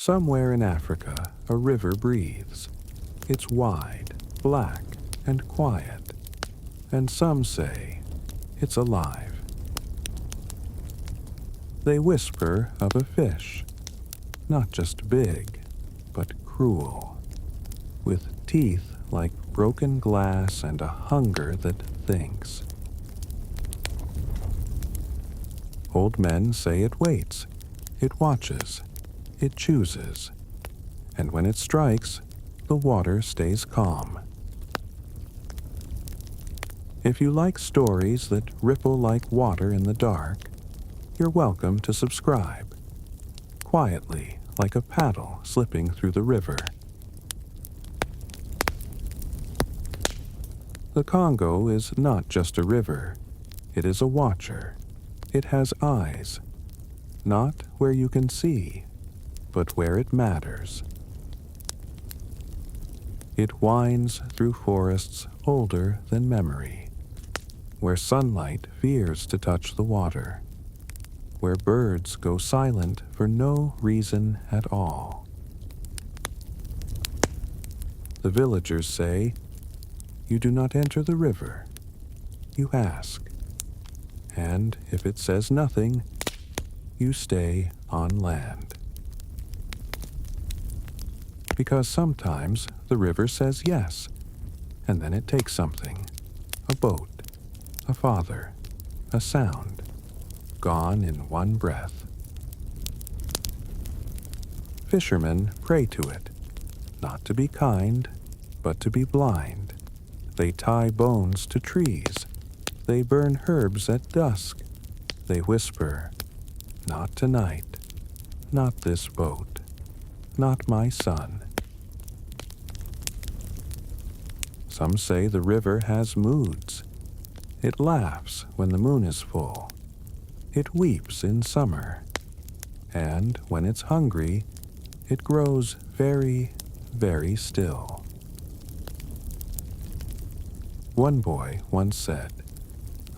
Somewhere in Africa, a river breathes. It's wide, black, and quiet, and some say it's alive. They whisper of a fish, not just big, but cruel, with teeth like broken glass and a hunger that thinks. Old men say it waits, it watches, it chooses, and when it strikes, the water stays calm. If you like stories that ripple like water in the dark, you're welcome to subscribe, quietly like a paddle slipping through the river. The Congo is not just a river, it is a watcher. It has eyes, not where you can see, but where it matters. It winds through forests older than memory, where sunlight fears to touch the water, where birds go silent for no reason at all. The villagers say, "You do not enter the river, you ask, and if it says nothing, you stay on land." Because sometimes the river says yes, and then it takes something, a boat, a father, a sound, gone in one breath. Fishermen pray to it, not to be kind, but to be blind. They tie bones to trees. They burn herbs at dusk. They whisper, "Not tonight, not this boat, not my son." Some say the river has moods. It laughs when the moon is full. It weeps in summer. And when it's hungry, it grows very, very still. One boy once said,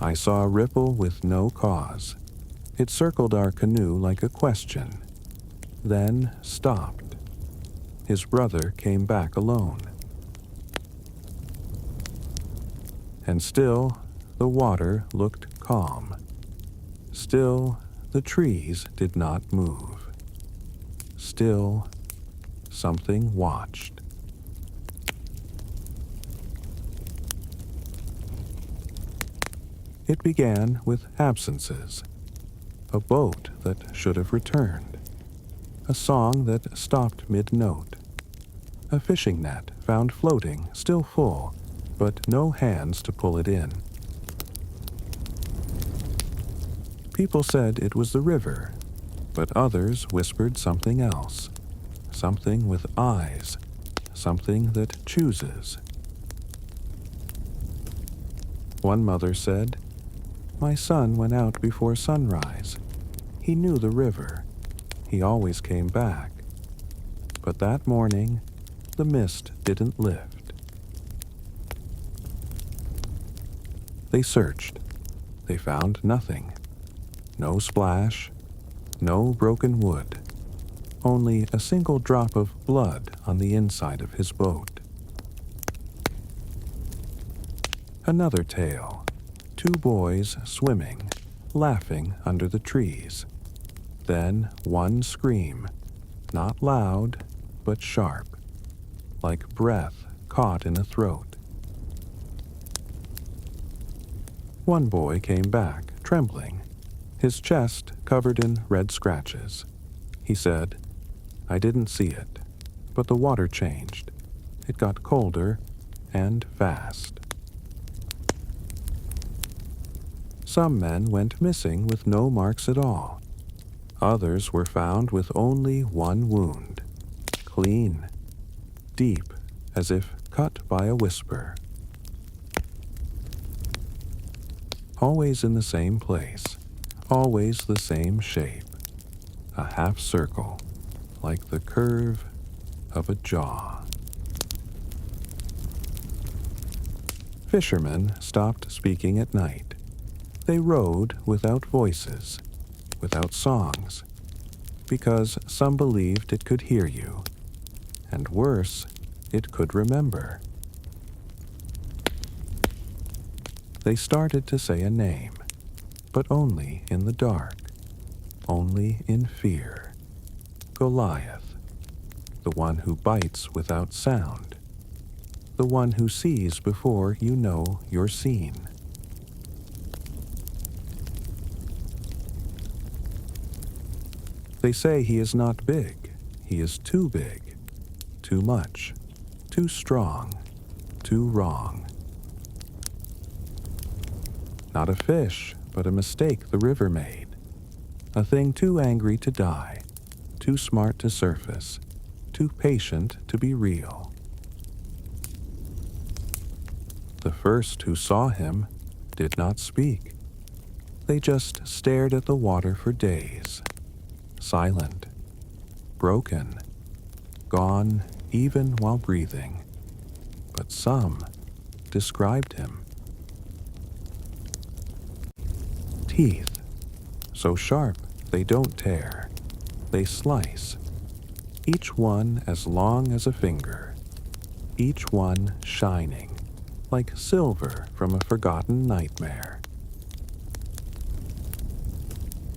"I saw a ripple with no cause. It circled our canoe like a question, then stopped. His brother came back alone. And still the water looked calm. Still the trees did not move. Still something watched." It began with absences. A boat that should have returned. A song that stopped mid-note. A fishing net found floating, still full, but no hands to pull it in. People said it was the river, but others whispered something else. Something with eyes. Something that chooses. One mother said, "My son went out before sunrise. He knew the river. He always came back. But that morning, the mist didn't lift." They searched. They found nothing. No splash, no broken wood, only a single drop of blood on the inside of his boat. Another tale. 2 boys swimming, laughing under the trees. Then one scream, not loud, but sharp, like breath caught in a throat. One boy came back, trembling, his chest covered in red scratches. He said, "I didn't see it, but the water changed. It got colder and fast." Some men went missing with no marks at all. Others were found with only one wound, clean, deep, as if cut by a whisper. Always in the same place, always the same shape, a half circle, like the curve of a jaw. Fishermen stopped speaking at night. They rowed without voices, without songs. because some believed it could hear you, and worse, it could remember. They started to say a name, but only in the dark, only in fear. Goliath, the one who bites without sound, the one who sees before you know you're seen. They say he is not big, he is too big, too much, too strong, too wrong. Not a fish, but a mistake the river made, a thing too angry to die, too smart to surface, too patient to be real. The first who saw him did not speak. They just stared at the water for days, silent, broken, gone even while breathing. But some described him. Teeth, so sharp they don't tear, they slice, each one as long as a finger, each one shining, like silver from a forgotten nightmare.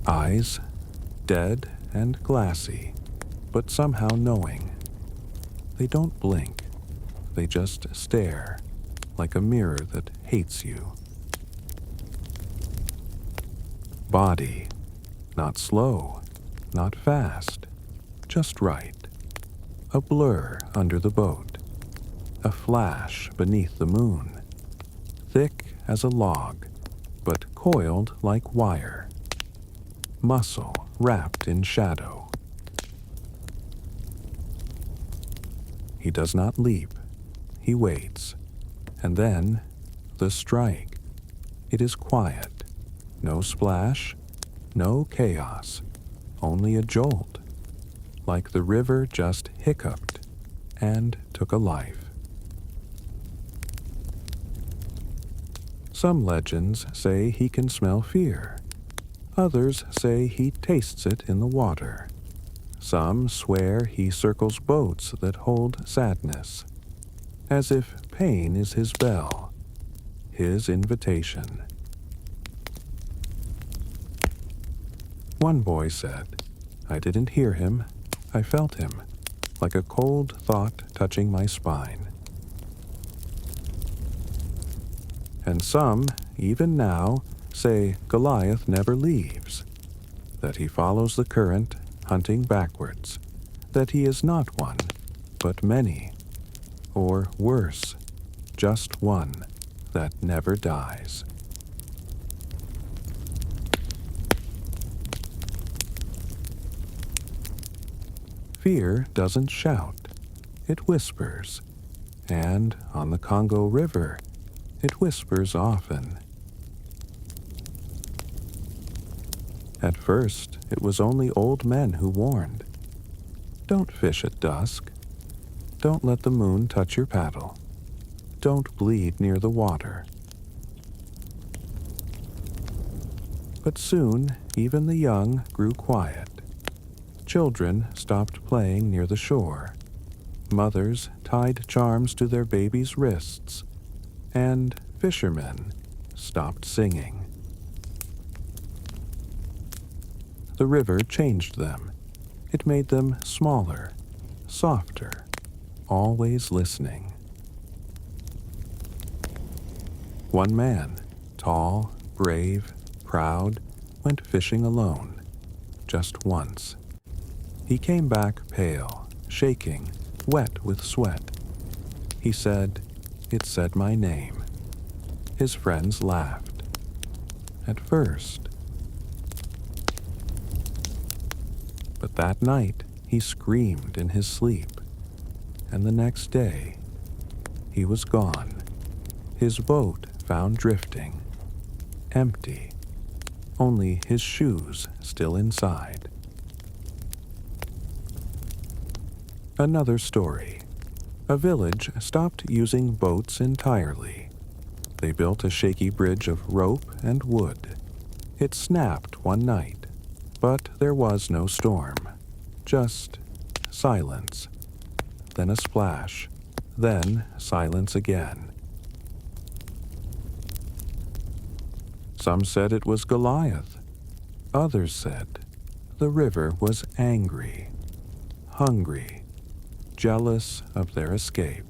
Eyes, dead and glassy, but somehow knowing. They don't blink, they just stare, like a mirror that hates you. Body, not slow, not fast, just right. A blur under the boat, a flash beneath the moon, thick as a log, but coiled like wire. Muscle wrapped in shadow. He does not leap, he waits, and then the strike. It is quiet, no splash, no chaos, only a jolt, like the river just hiccuped and took a life. Some legends say he can smell fear. Others say he tastes it in the water. Some swear he circles boats that hold sadness, as if pain is his bell, his invitation. One boy said, "I didn't hear him, I felt him, like a cold thought touching my spine." And some, even now, say Goliath never leaves, that he follows the current, hunting backwards, that he is not one, but many, or worse, just one that never dies. Fear doesn't shout, it whispers, and on the Congo River, it whispers often. At first, it was only old men who warned. Don't fish at dusk. Don't let the moon touch your paddle. Don't bleed near the water. But soon, even the young grew quiet. Children stopped playing near the shore. Mothers tied charms to their babies' wrists, and fishermen stopped singing. The river changed them. It made them smaller, softer, always listening. One man, tall, brave, proud, went fishing alone, just once. He came back pale, shaking, wet with sweat. He said, "It said my name." His friends laughed. At first. But that night he screamed in his sleep, and the next day he was gone, his boat found drifting, empty, only his shoes still inside. Another story. A village stopped using boats entirely. They built a shaky bridge of rope and wood. It snapped one night, but there was no storm. Just silence, then a splash, then silence again. Some said it was Goliath. Others said the river was angry, hungry, jealous of their escape.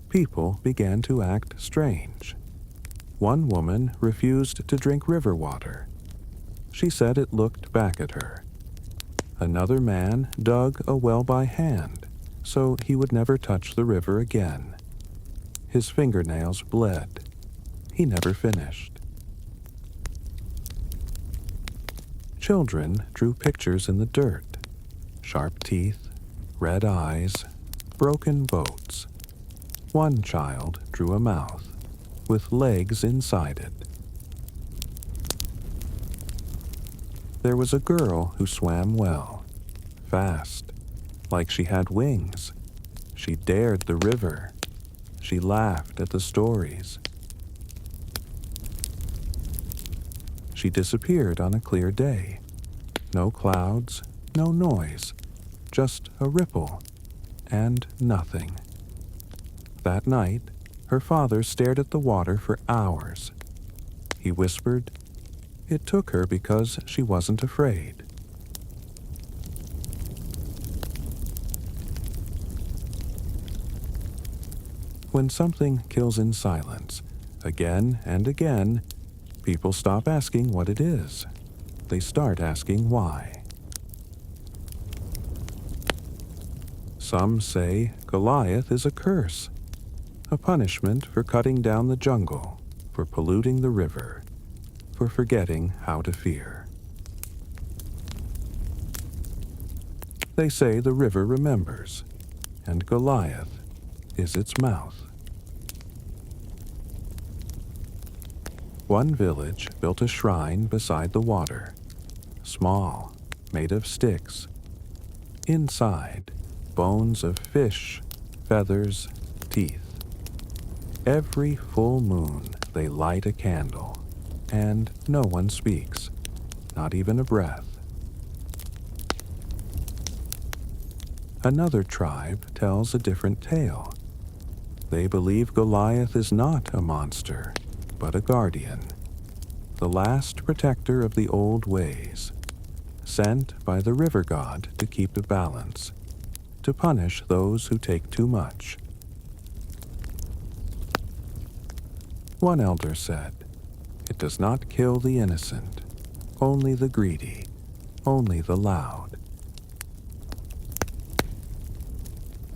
People began to act strange. One woman refused to drink river water. She said it looked back at her. Another man dug a well by hand, so he would never touch the river again. His fingernails bled. He never finished. Children drew pictures in the dirt. Sharp teeth, red eyes, broken boats. One child drew a mouth, with legs inside it. There was a girl who swam well, fast, like she had wings. She dared the river. She laughed at the stories. She disappeared on a clear day. No clouds, no noise, just a ripple and nothing. That night, her father stared at the water for hours. He whispered, "It took her because she wasn't afraid." When something kills in silence, again and again, people stop asking what it is. They start asking why. Some say Goliath is a curse, a punishment for cutting down the jungle, for polluting the river, for forgetting how to fear. They say the river remembers, and Goliath is its mouth. One village built a shrine beside the water, small, made of sticks. Inside, bones of fish, feathers, teeth. Every full moon they light a candle, and no one speaks, not even a breath. Another tribe tells a different tale. They believe Goliath is not a monster, but a guardian, the last protector of the old ways, sent by the river god to keep a balance, to punish those who take too much. One elder said, "It does not kill the innocent, only the greedy, only the loud."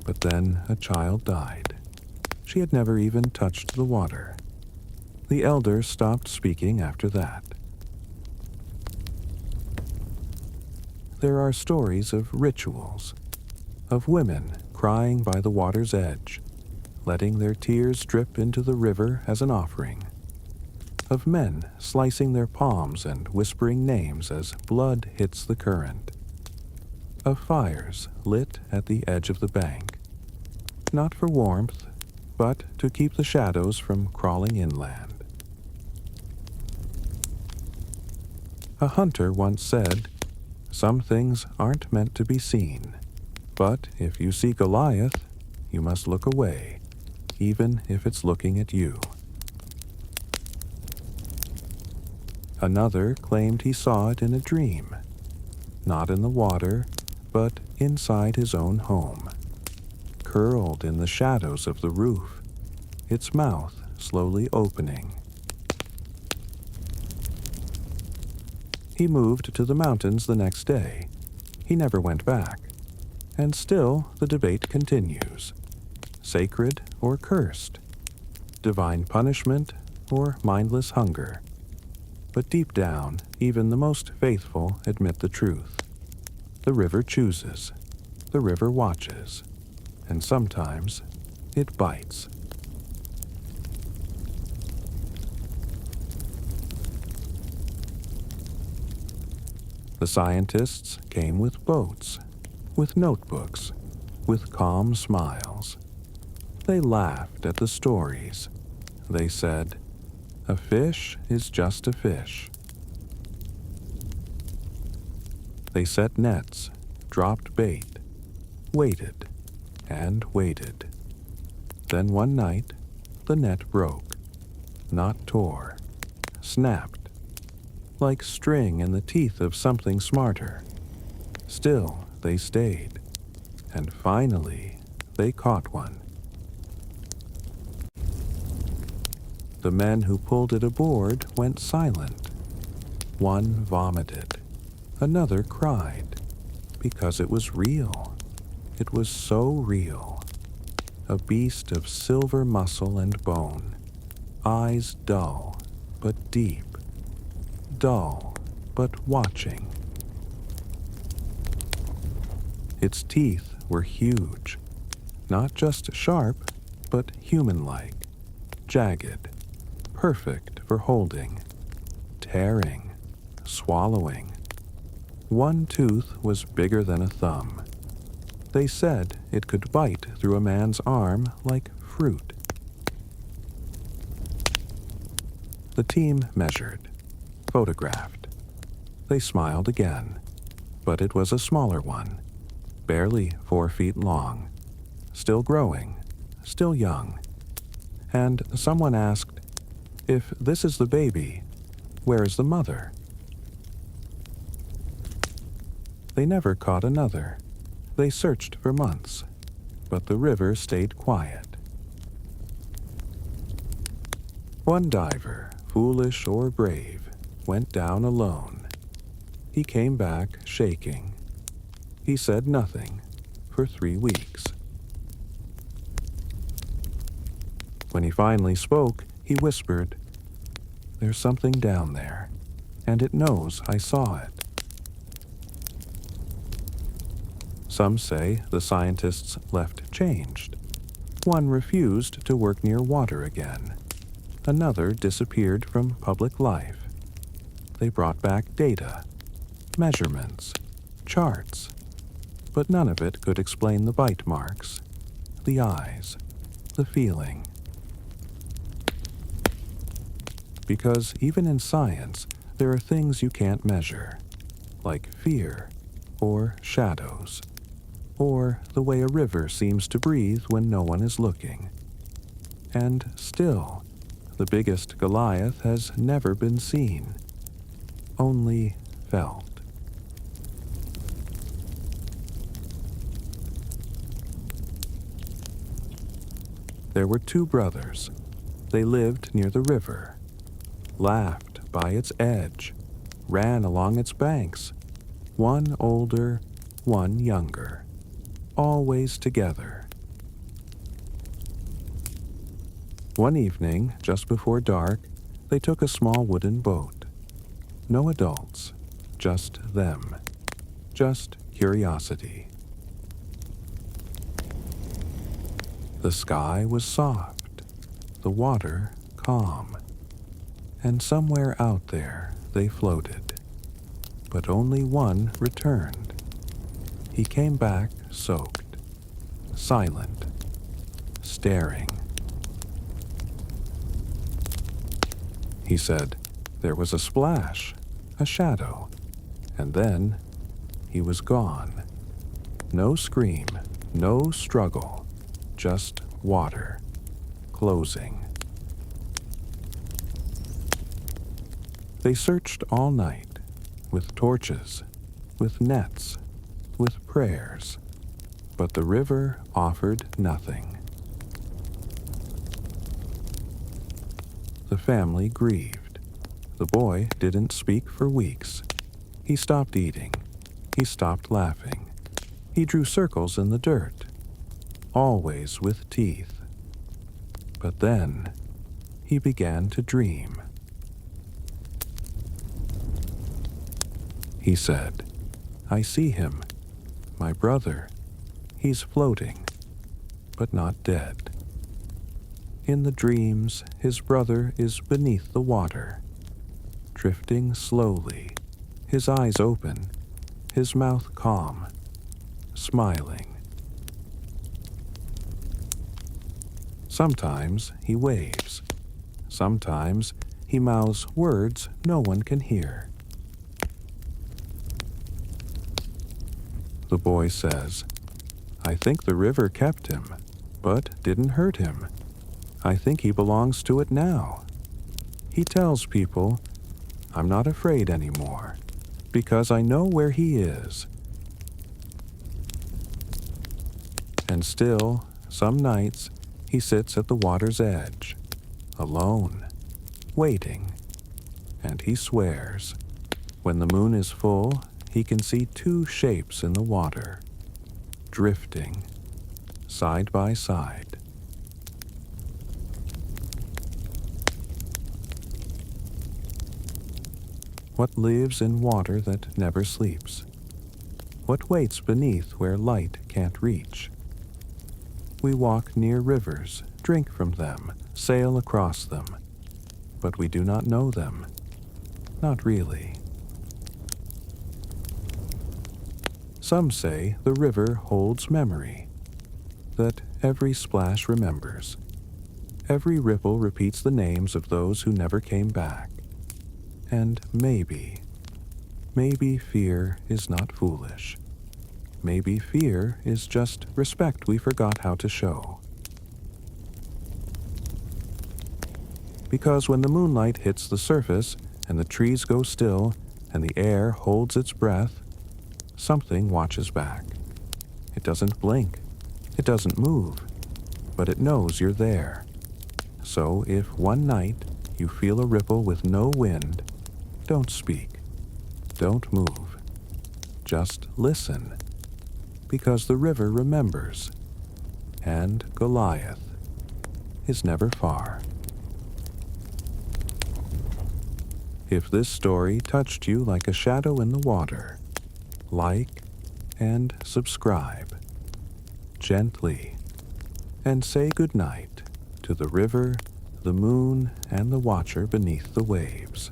But then a child died. She had never even touched the water. The elder stopped speaking after that. There are stories of rituals, of women crying by the water's edge, letting their tears drip into the river as an offering, of men slicing their palms and whispering names as blood hits the current, of fires lit at the edge of the bank, not for warmth, but to keep the shadows from crawling inland. A hunter once said, "Some things aren't meant to be seen, but if you see Goliath, you must look away, even if it's looking at you." Another claimed he saw it in a dream, not in the water, but inside his own home, curled in the shadows of the roof, its mouth slowly opening. He moved to the mountains the next day. He never went back. And still the debate continues. Sacred or cursed? Divine punishment or mindless hunger? But deep down, even the most faithful admit the truth. The river chooses. The river watches. And sometimes it bites. The scientists came with boats, with notebooks, with calm smiles. They laughed at the stories. They said, "A fish is just a fish." They set nets, dropped bait, waited and waited. Then one night, the net broke, not tore, snapped, like string in the teeth of something smarter. Still, they stayed, and finally, they caught one. The men who pulled it aboard went silent. One vomited. Another cried, because it was real. It was so real. A beast of silver muscle and bone, eyes dull but deep, dull but watching. Its teeth were huge, not just sharp, but human-like, jagged, perfect for holding, tearing, swallowing. One tooth was bigger than a thumb. They said it could bite through a man's arm like fruit. The team measured, photographed. They smiled again, but it was a smaller one, barely 4 feet long, still growing, still young. And someone asked, "If this is the baby, where is the mother?" They never caught another. They searched for months, but the river stayed quiet. One diver, foolish or brave, went down alone. He came back shaking. He said nothing for 3 weeks. When he finally spoke, he whispered, "There's something down there, and it knows I saw it." Some say the scientists left changed. One refused to work near water again. Another disappeared from public life. They brought back data, measurements, charts, but none of it could explain the bite marks, the eyes, the feeling. Because even in science, there are things you can't measure, like fear or shadows, or the way a river seems to breathe when no one is looking. And still, the biggest Goliath has never been seen, only felt. There were 2 brothers. They lived near the river, laughed by its edge, ran along its banks, one older, one younger. Always together. One evening, just before dark, they took a small wooden boat. No adults, just them. Just curiosity. The sky was soft, the water calm, and somewhere out there they floated. But only one returned. He came back soaked, silent, staring. He said, "There was a splash, a shadow, and then he was gone. No scream, no struggle, just water, closing." They searched all night, with torches, with nets, with prayers, but the river offered nothing. The family grieved. The boy didn't speak for weeks. He stopped eating. He stopped laughing. He drew circles in the dirt, always with teeth. But then he began to dream. He said, "I see him, my brother. He's floating, but not dead." In the dreams, his brother is beneath the water, drifting slowly, his eyes open, his mouth calm, smiling. Sometimes he waves. Sometimes he mouths words no one can hear. The boy says, I think the river kept him, but didn't hurt him. I think he belongs to it now. He tells people, I'm not afraid anymore, because I know where he is. And still, some nights, he sits at the water's edge, alone, waiting, and he swears. When the moon is full, he can see two shapes in the water, drifting, side by side. What lives in water that never sleeps? What waits beneath where light can't reach? We walk near rivers, drink from them, sail across them, but we do not know them. Not really. Some say the river holds memory, that every splash remembers. Every ripple repeats the names of those who never came back. And maybe fear is not foolish. Maybe fear is just respect we forgot how to show. Because when the moonlight hits the surface and the trees go still and the air holds its breath, something watches back. It doesn't blink, it doesn't move, but it knows you're there. So if one night you feel a ripple with no wind, don't speak, don't move, just listen, because the river remembers, and Goliath is never far. If this story touched you like a shadow in the water, like and subscribe gently, and say good night to the river, the moon, and the watcher beneath the waves.